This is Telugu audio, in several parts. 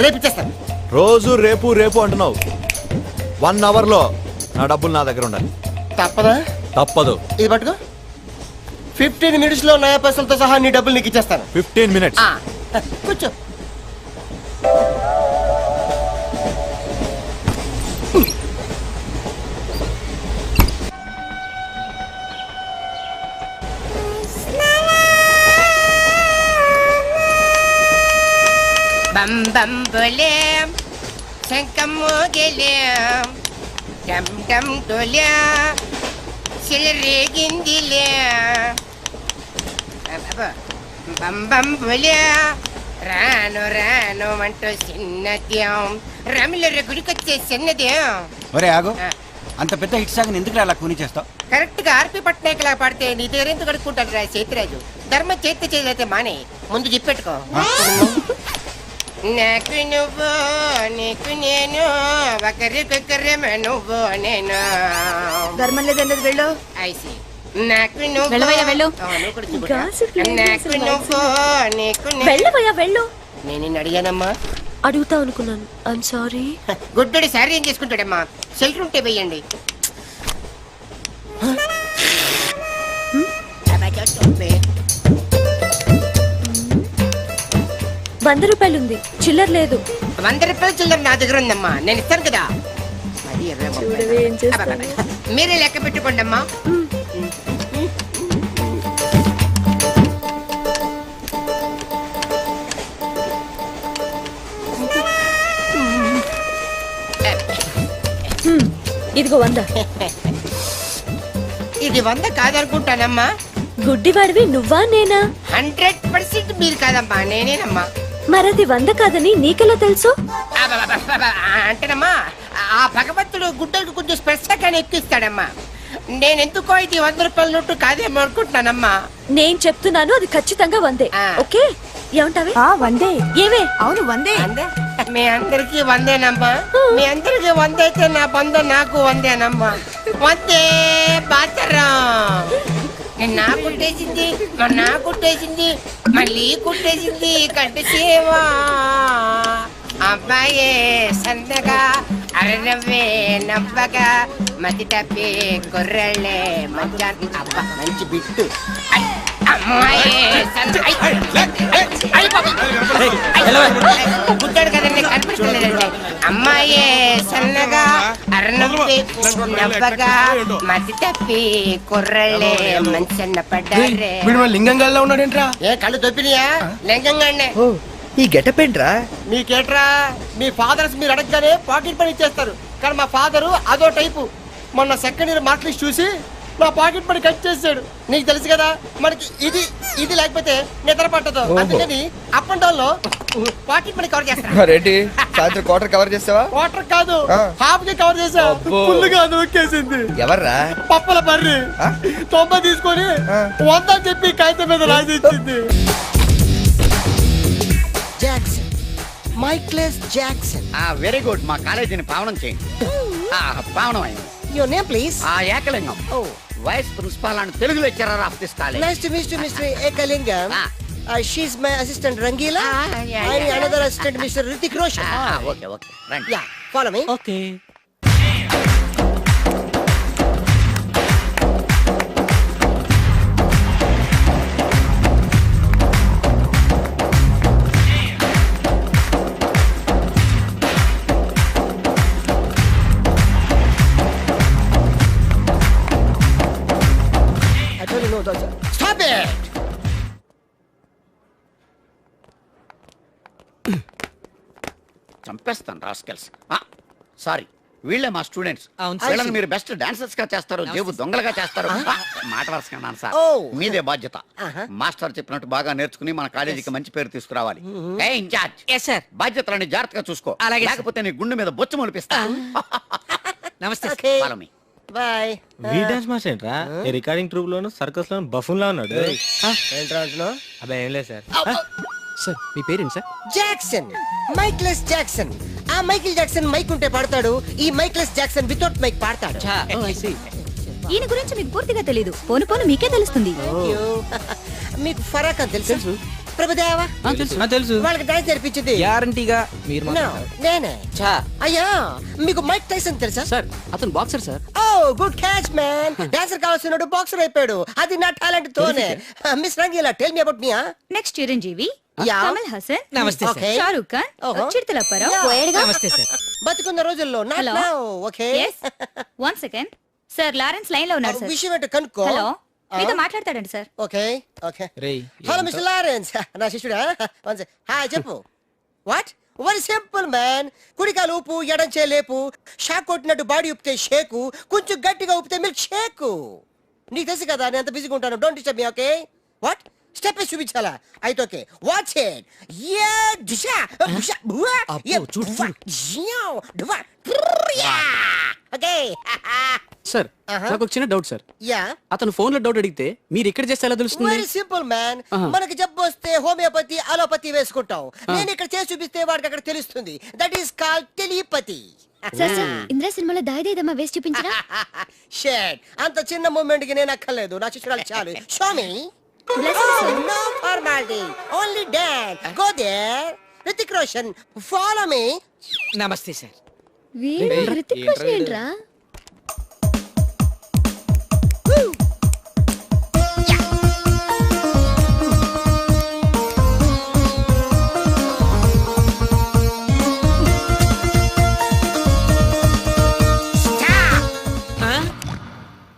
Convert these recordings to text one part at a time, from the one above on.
రేపు ఇచ్చేస్తాను. రోజు రేపు రేపు అంటున్నావు. 1 hour లో నా డబ్బులు నా దగ్గర ఉండాలి. తప్పదా? తప్పదు. ఇది పట్టుకో. 15 minutes లో నయా పైసలతో సహా నీ డబ్బులు నీకు ఇచ్చేస్తాను. 15 minutes. కూర్చో. బం బం బోలేం శంఖం మోగలేం డమ్ డమ్ డోలే సిలరేగిందిలే బం బం బోలే రాను రాను అంటూ చిన్నదేం రమిల గుడికొచ్చే చిన్నదేం. ఒరే ఆగు, అంత పెద్ద హిట్ సాగుని ఎందుకు అలా కూని చేస్తావు? కరెక్ట్ గా ఆర్పి పట్నాయక్ లా పాడితే నీ దగ్గర ఎందుకు కడుక్కుంటాడు రా చేతిరాజు. ధర్మ చేతి చేదైతే మానే ముందు చెప్పెట్టుకో. నాకు నువ్వు నీకు నేను ఒకరికొకరేమో నువ్వు నేను. ధర్మం లేదన్నది వెళ్ళు. ఐసి నాకు నువ్వు వెళ్ళవయ్యా వెళ్ళు. నాకు నువ్వు నీకు వెళ్ళవయ్యా వెళ్ళు. నేను నిన్ను అడిగానమ్మా. అడుగుతా అనుకున్నాను. I'm sorry. గుడ్డోడి సారీ ఏం చేసుకుంటాడమ్మా? షెల్టర్ ఉంటే వెయ్యండి. ₹100 ఉంది, చిల్లర లేదు. ₹100 చిల్లర నా దగ్గర ఉందమ్మా, నేను ఇస్తాను కదా. మీరే లెక్క పెట్టుకోండి అమ్మా. ఇదిగో 100. ఇది 100 కాదనుకుంటానమ్మా. గుడ్డివాడివి నువ్వా నేనా? 100% మీరు కాదమ్మా, నేనేనమ్మా. మరది 100 కాదని నీకెలా తెలుసు? అంటేనమ్మా, ఆ భగవంతుడు గుడ్డలకు కొంచెం స్పెషల్గానే ఎక్కిస్తాడమ్మా. నేనెందుకో ఇది ₹100 నోటు కాదేమో అనుకుంటున్నానమ్మా. నేను చెప్తున్నాను, అది ఖచ్చితంగా 100. ఓకే, ఏమంటావే? 100. ఏవే? అవును 100. మీ అందరికి 100నమ్మా. మీ అందరికి 100 అయితే నా బంధ నాకు 100నమ్మా. 100 బాతరం. నా కుట్టేసింది, నా కుట్టేసింది, మళ్ళీ కుట్టేసింది కట్టు సేవా. అబ్బాయే సన్నగా అరనవ్వే నవ్వగా మతి తప్పి కుర్రళ్ళే మంచి. అబ్బా మంచి బిట్టు. గుడ్డాడు కదండి, కనిపించలేదండి. అమ్మాయే సన్నగా అరనవ్వే నవ్వగా మతి తప్పి కుర్రళ్ళే మంచన్న పడ్డారే. లింగంగా ఉన్నాడేంట్రా? ఏ కళ్ళు దొప్పినాయా? లింగంగానే. ఈ గెటప్ ఏంట్రా? మీకేట్రా, మీ ఫాదర్స్ మీరు అడగగానే పాకెట్ పని ఇచ్చేస్తారు. కానీ మా ఫాదరు అదో టైపు. మొన్న సెకండ్ ఇయర్ మార్క్ లిస్ట్ చూసి నా పాకెట్ పని కట్ చేసాడు. నీకు తెలుసు కదా, మనకి ఇది ఇది లేకపోతే నిద్ర పట్టదు. అందుకని అప్ అండ్ డౌన్ లో పాకెట్ పని కవర్ చేస్తాను. రెడ్డి సాయంత్రం క్వార్టర్ కవర్ చేస్తావా? వాటర్ కాదు, హాఫ్ కి కవర్ చేసా. ఫుల్ గా నొక్కేసింది. ఎవర్రా? పప్పల బర్రి 90 తీసుకొని 100 చెప్పి కాగితం మీద రాసి ఇచ్చింది. Jackson, Michael Jackson. Very good. మా కాలేజీని పావనం చేయండి. పావనం అయింది. Your name, please? Ekalingam. Vice principal and Telugu lecturer of this college. Nice to meet you, Mr. Ekalingam. She's my assistant Rangila. yeah, And another assistant, Mr. Hrithik Roshan. Okay okay రండి. Yeah, follow me. Okay. I told you no, that's... Stop it! చంపేస్తాను రాస్కెల్స్. సారీ, వీళ్ళే మా స్టూడెంట్స్. అవును, వీళ్ళని మీరు బెస్ట్ డాన్సర్స్ గా చేస్తారు, జేబు దొంగలుగా చేస్తారు. మాట వరుసకన్నాను సార్. మీదే బాధ్యత. మాస్టర్ చెప్పినట్టు బాగా నేర్చుకుని మన కాలేజీకి మంచి పేరు తీసుకురావాలి. ఏ ఇన్ఛార్జ్, బాధ్యతలని జాగ్రత్తగా చూసుకో, లేకపోతే నీ గుండె మీద బొచ్చు మొలిపిస్తా. నమస్తే. Follow me. Bye. We dance master ఏంట్రా? రికార్డింగ్ ట్రూప్ లోను సర్కస్ లోను బఫూన్ లా ఉన్నాడు. ఏంట్రా అంటున్నావు? అబ్బాయి ఏం లేదు సార్. సార్ మీ పేరేంటి సార్? Jackson, Michael Jackson. ఆ మైకిల్ జాక్సన్ మైక్ ఉంటే పాడతాడు, ఈ మైక్లెస్ జాక్సన్ వితౌట్ మైక్ పాడతాడు. ఈయన గురించి మీకు పూర్తిగా తెలీదు. పోను పోను మీకే తెలుస్తుంది. మీకు ఫరాక్ అని తెలుసు? ప్రభుదేవా తెలుసు వాళ్ళకి డాన్స్ నేర్పించింది గ్యారంటీగా మీరు No, నేనే చా అయ్యా మీకు మైక్ టైసన్ తెలుసా సార్ అతను boxer sir oh good catch man dancer కావాల్సిన బాక్సర్ అయిపోయాడు అది నా టాలెంట్ తోనే miss Rangeela tell me about me next Chiranjeevi Yeah. Kamal Haasan namaste sir Okay. Shahrukh Khan Uh-huh. చిరుతలప్పారావు నమస్తే సార్ బతుకున్న రోజుల్లో not Hello. Now okay one second sir Lawrence line లో ఉన్నారు సార్ విషయం ఏంటో కనుక్కో హలో మీతో మాట్లాడతాడండి సార్ ఓకే ఓకే రేయ్ హలో మిస్టర్ లారెన్స్ నా శిష్యుడా హాయ్ చెప్పు వాట్ వెరీ సింపుల్ మ్యాన్ కుడికాలు ఊపు ఎడంచే లేపు షాక్ కొట్టినట్టు బాడీ ఊపితే షేకు కొంచెం గట్టిగా ఊపితే మిల్క్ షేకు నీకు తెలుసు కదా నేను ఎంత బిజీగా ఉంటాను don't disturb me okay what step చూపించాలా అయితే okay watch it yeah Disha Disha బువా యా చూడు ఓకే సార్ నాకు ఒక చిన్న డౌట్ సార్ యా అతను ఫోన్ లో డౌట్ అడిగితే మీరు ఇక్కడ చేస్తే ఎలా తెలుస్తుంది వెరీ సింపుల్ మ్యాన్ Uh-huh. మనకి జబ్బు వస్తే హోమియోపతి అలోపతి వేసుకుంటాం నేను ఇక్కడ చేసి చూపిస్తే వాడికి అక్కడ తెలుస్తుంది that is called telepathy sir sir Indra సినిమాలో దాయిదేదమ్మా వేసి చూపించరా షేట్ అంత చిన్న మూమెంట్ కి నేను అక్కర్లేదు నా శిష్యురాలు చాలు show me no formality only dance go there Hrithik Roshan follow me namaste sir వీడు హృతిక్ రోషన్ ఏంట్రా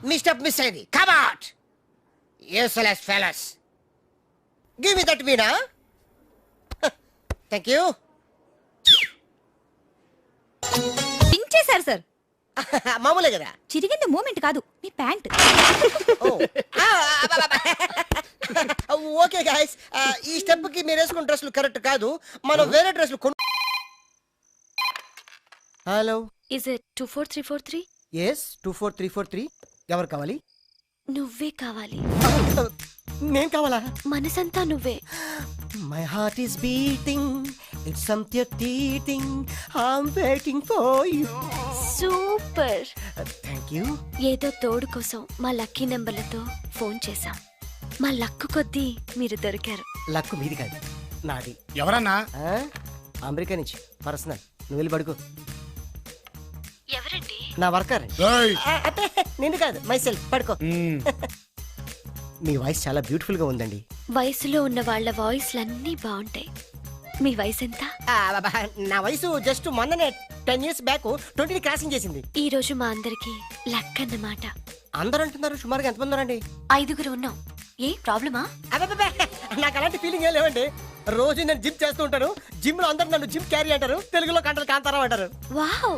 మీ స్టెప్ మిస్ అయింది come out useless fellows give me that మీనా థ్యాంక్ యూ పించేశారు సార్ మామూలే కదా చిరిగింది మూమెంట్ కాదు మీ ప్యాంట్ ఓకే గాయస్ ఈ స్టెప్ కి మీరు వేసుకున్న డ్రెస్లు కరెక్ట్ కాదు మనం వేరే డ్రెస్లు కొను హలో ఇస్ ఇట్ 24343 ఎస్ 24343 ఎవరు కావాలి నువ్వే కావాలి నేను కావాలా మనసంతా నువ్వే my heart is beating it's something టీటింగ్ I'm waiting for you super thank you ఏదో తోడు కోసం మా లక్కీ నెంబర్లతో ఫోన్ చేశాం మా లక్కు కొద్దీ మీరు దొరికారు లక్కు మీది కాదు నాది ఎవరన్నా అమెరికా నుంచి పర్సనల్ నువ్వు వెళ్ళి పడుకో ఎవరండి నా వర్కర్ అంటే నిన్ను కాదు మై సెల్ఫ్ పడుకో మీ వాయిస్ చాలా బ్యూటిఫుల్ గా ఉందండి వయసులో ఉన్న వాళ్ళ వాయిస్లన్నీ బాగుంటాయి మీ వయసు ఎంత నా వయసు జస్ట్ మొన్ననే 10 years బ్యాక్ 20 క్రాసింగ్ చేసింది ఈ రోజు మా అందరికి లక్ అన్నమాట అందరూ అంటున్నారు సుమారుగా ఎంతమంది ఉన్నారండి 5 ఉన్నాం ఏ ప్రాబ్లమా అబ్బబ్బబ్బే, నాకు అలాంటి ఫీలింగ్ ఏం లేవండి రోజు నేను జిమ్ చేస్తూ ఉంటాను జిమ్ లో అందరూ నన్ను జిమ్ క్యారీ అంటారు తెలుగులో కంటలు కాంతారావు అంటారు వావ్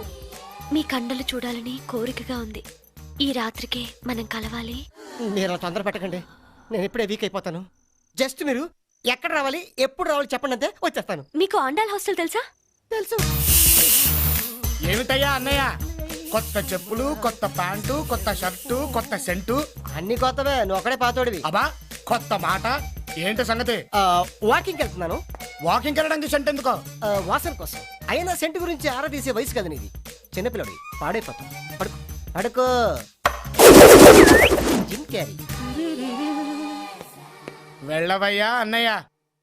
మీ కండలు చూడాలని కోరికగా ఉంది ఈ రాత్రికే మనం కలవాలి మీరు అలా తొందర పెట్టకండి నేను ఇప్పుడే వీక్ అయిపోతాను జస్ట్ మీరు ఎక్కడ రావాలి ఎప్పుడు రావాలి చెప్పండి అంతే వచ్చేస్తాను మీకు ఆండాల్ హాస్టల్ తెలుసా తెలుసు ఏమిటయ్యా అన్నయ్య కొత్త చెప్పులు కొత్త ప్యాంటు కొత్త షర్టు కొత్త సెంటు అన్ని కొత్తవే నువ్వు ఒకడే పాతోడివి అబ్బా కొత్త మాట ఏంటి సంగతి వాకింగ్ వెళ్తున్నాను వాకింగ్ వెళ్ళడానికి సెంట్ ఎందుకో వాసన కోసం అయినా సెంటు గురించి ఆరా తీసే వయసు కదా నీది చిన్నపిల్లడి పాడైపోతాం పడుకో పడుకో జిమ్ క్యారీ వెళ్ళవయ్యా అన్నయ్య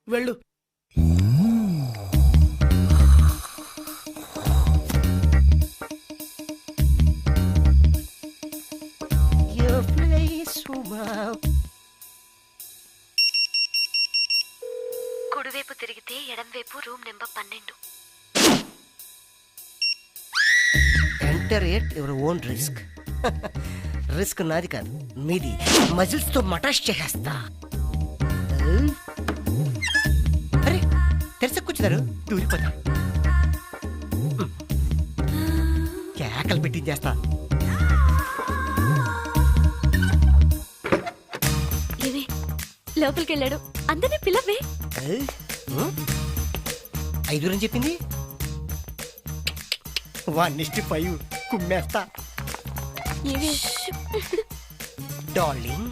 వెళ్ళు కుడివైపు తిరిగితే ఎడంవైపు room number 12 enter at your own risk risk నాది కాదు మీది మజిల్స్ తో మటాష్ చేసేస్తా అరే తెరస కూర్చున్నారు దూరిపోతా కేకలు పెట్టించేస్తా ఏవే లోపలికి వెళ్ళాడు అందరినీ పిల్లవే 5 అని చెప్పింది 1:5 కుమ్మేస్తా ఏవే డార్లింగ్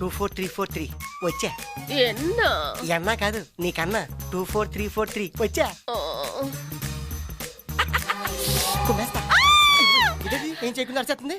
24343 వచ్చా ఎన్నా కాదు నీకన్నా 24343 వచ్చా కుమ్మేస్తా ఇదేంటి ఏం చేయకుండా అరిచేస్తుంది